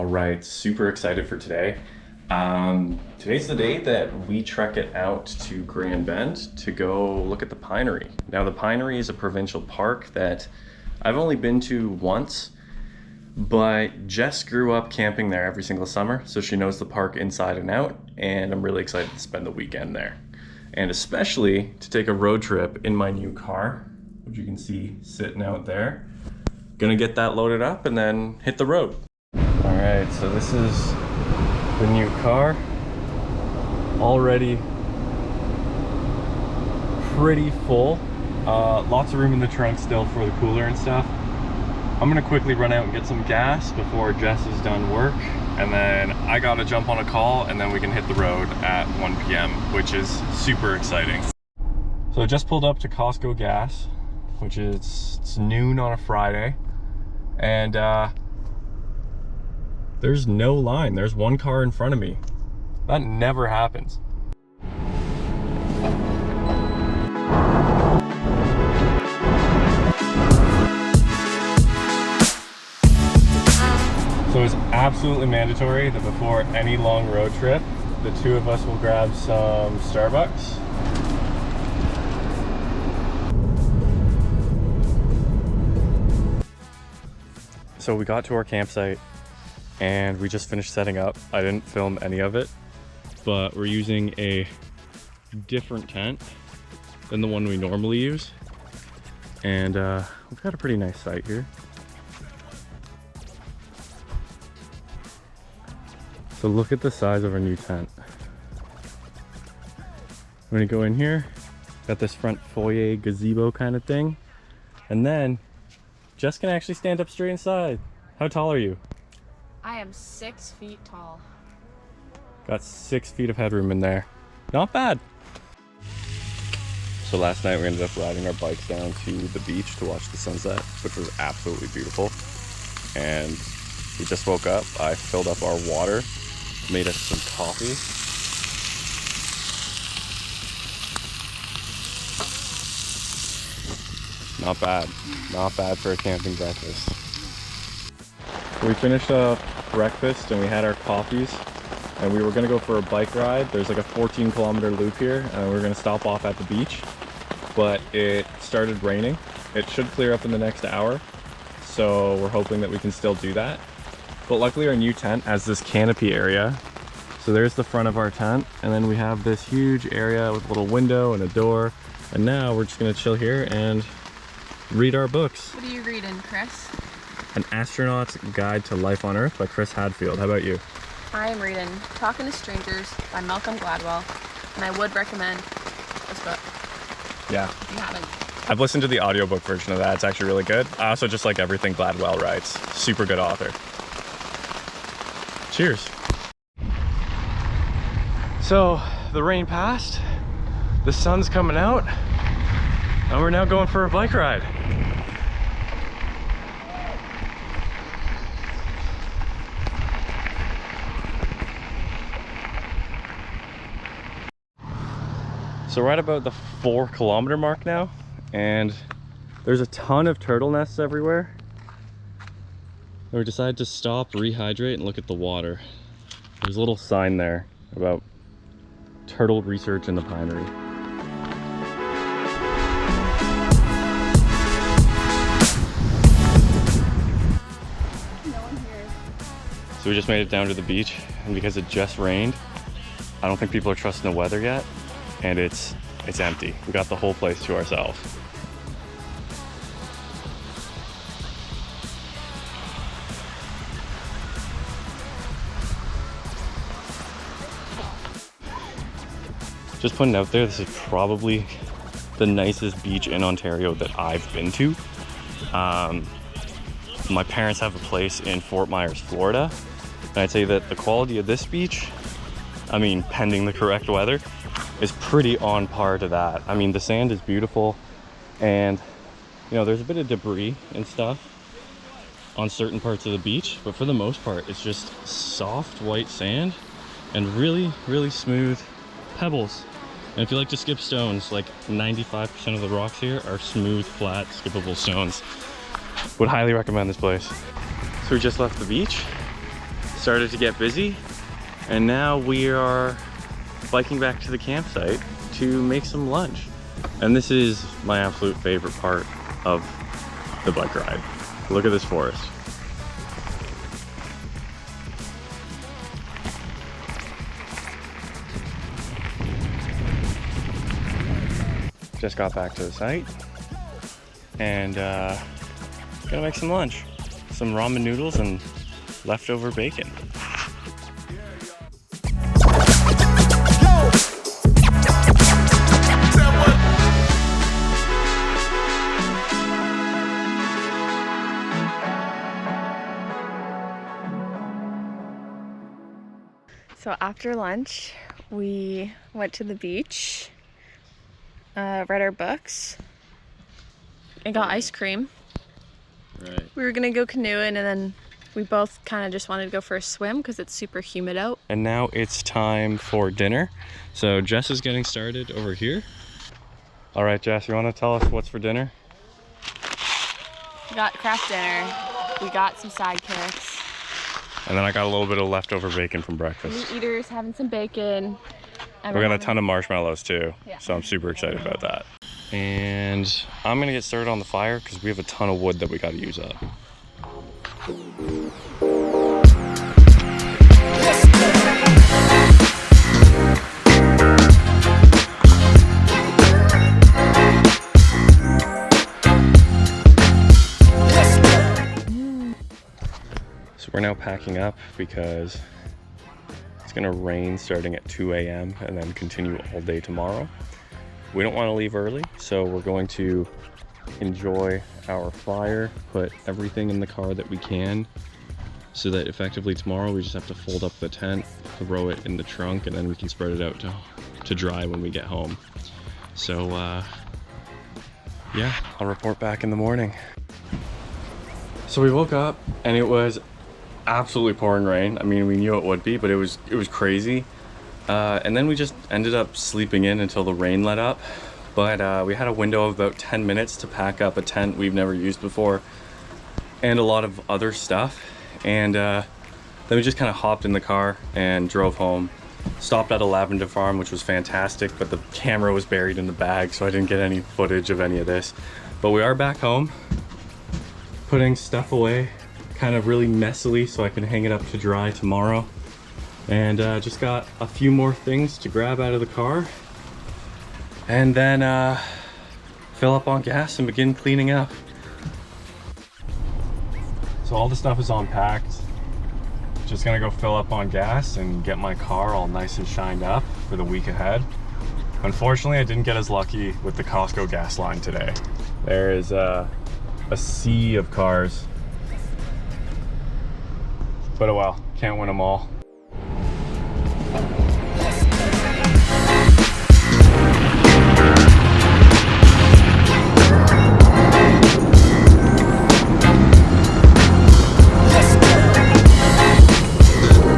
All right, super excited for today. Today's the day that we trek it out to Grand Bend to go look at the Pinery. Now, the Pinery is a provincial park that I've only been to once, but Jess grew up camping there every single summer, so she knows the park inside and out, and I'm really excited to spend the weekend there. And especially to take a road trip in my new car, which you can see sitting out there. Gonna get that loaded up and then hit the road. All right, so this is the new car. Already pretty full. Lots of room in the trunk still for the cooler and stuff. I'm gonna quickly run out and get some gas before Jess is done work, and then I gotta jump on a call, and then we can hit the road at 1 p.m, which is super exciting. So I just pulled up to Costco gas, which is it's noon on a Friday, and there's no line. There's one car in front of me. That never happens. So it's absolutely mandatory that before any long road trip, the two of us will grab some Starbucks. So we got to our campsite and we just finished setting up. I didn't film any of it, but we're using a different tent than the one we normally use. And we've got a pretty nice site here. So look at the size of our new tent. I'm gonna go in here, got this front foyer gazebo kind of thing. And then Jess can actually stand up straight inside. How tall are you? I am 6 feet tall. Got 6 feet of headroom in there. Not bad. So last night we ended up riding our bikes down to the beach to watch the sunset, which was absolutely beautiful. And we just woke up. I filled up our water, made us some coffee. Not bad. Not bad for a camping breakfast. We finished up breakfast and we had our coffees, and we were gonna go for a bike ride. There's like a 14-kilometer loop here, and we were gonna stop off at the beach, but it started raining. It should clear up in the next hour, so we're hoping that we can still do that. But luckily our new tent has this canopy area. So there's the front of our tent, and then we have this huge area with a little window and a door, and now we're just gonna chill here and read our books. What are you reading, Chris? An Astronaut's Guide to Life on Earth by Chris Hadfield. How about you? I am reading Talking to Strangers by Malcolm Gladwell, and I would recommend this book. Yeah. If you haven't. I've listened to the audiobook version of that. It's actually really good. I also just like everything Gladwell writes. Super good author. Cheers. So the rain passed, the sun's coming out, and we're now going for a bike ride. So we're at about the 4-kilometer mark now, and there's a ton of turtle nests everywhere. We decided to stop, rehydrate, and look at the water. There's a little sign there about turtle research in the Pinery. So we just made it down to the beach, and because it just rained, I don't think people are trusting the weather yet, and it's empty. We got the whole place to ourselves. Just putting it out there, this is probably the nicest beach in Ontario that I've been to. My parents have a place in Fort Myers, Florida, and I'd say that the quality of this beach, I mean, pending the correct weather, is pretty on par to that. I mean, the sand is beautiful, and you know, there's a bit of debris and stuff on certain parts of the beach, but for the most part, it's just soft white sand and really, really smooth pebbles. And if you like to skip stones, like 95% of the rocks here are smooth, flat, skippable stones. Would highly recommend this place. So we just left the beach, started to get busy, and now we are biking back to the campsite to make some lunch. And this is my absolute favorite part of the bike ride. Look at this forest. Just got back to the site and gonna make some lunch. Some ramen noodles and leftover bacon. So after lunch, we went to the beach, read our books, and got ice cream. Right. We were gonna go canoeing, and then we both kind of just wanted to go for a swim because it's super humid out. And now it's time for dinner. So Jess is getting started over here. All right, Jess, you want to tell us what's for dinner? We got craft dinner. We got some sidekicks. And then I got a little bit of leftover bacon from breakfast. Meat eaters having some bacon. We got a ton of marshmallows too, Yeah. so I'm super excited about that. And I'm gonna get started on the fire because we have a ton of wood that we got to use up. So we're now packing up because it's gonna rain starting at 2 a.m. and then continue all day tomorrow. We don't want to leave early, so we're going to enjoy our fire, put everything in the car that we can, so that effectively tomorrow we just have to fold up the tent, throw it in the trunk, and then we can spread it out to dry when we get home. So yeah, I'll report back in the morning. So we woke up and it was absolutely pouring rain. I mean, we knew it would be, but it was crazy. And then we just ended up sleeping in until the rain let up. But we had a window of about 10 minutes to pack up a tent we've never used before and a lot of other stuff. And then we just kind of hopped in the car and drove home. Stopped at a lavender farm, which was fantastic, but the camera was buried in the bag, so I didn't get any footage of any of this. But we are back home, putting stuff away kind of really messily so I can hang it up to dry tomorrow. And just got a few more things to grab out of the car and then fill up on gas and begin cleaning up. So all the stuff is unpacked. Just gonna go fill up on gas and get my car all nice and shined up for the week ahead. Unfortunately, I didn't get as lucky with the Costco gas line today. There is a sea of cars. But oh well, can't win them all.